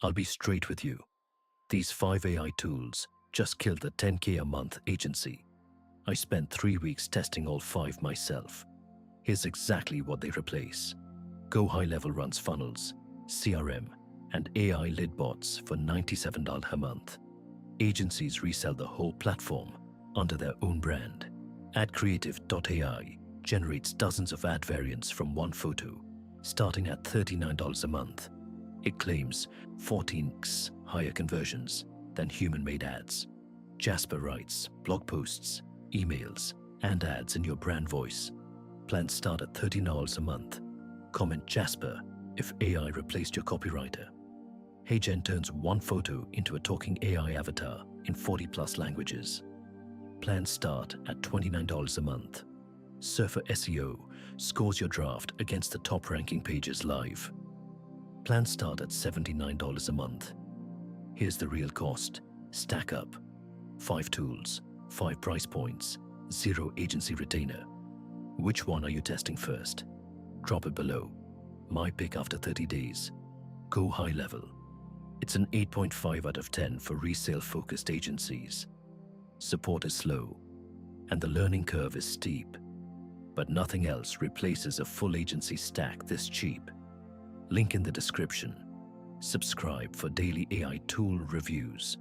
I'll be straight with you. These 5 AI tools just killed the 10K a month agency. I spent 3 weeks testing all 5 myself. Here's exactly what they replace. GoHighLevel runs funnels, CRM, and AI lead bots for $97 a month. Agencies resell the whole platform under their own brand. AdCreative.ai generates dozens of ad variants from one photo, starting at $39 a month. It claims 14x higher conversions than human-made ads. Jasper writes blog posts, emails, and ads in your brand voice. Plans start at $13 a month. Comment Jasper if AI replaced your copywriter. HeyGen turns one photo into a talking AI avatar in 40+ languages. Plans start at $29 a month. Surfer SEO scores your draft against the top-ranking pages live. Plans start at $79 a month. Here's the real cost. Stack up. 5 tools, 5 price points, 0 agency retainer. Which one are you testing first? Drop it below. My pick after 30 days. GoHighLevel. It's an 8.5 out of 10 for resale-focused agencies. Support is slow, and the learning curve is steep. But nothing else replaces a full agency stack this cheap. Link in the description. Subscribe for daily AI tool reviews.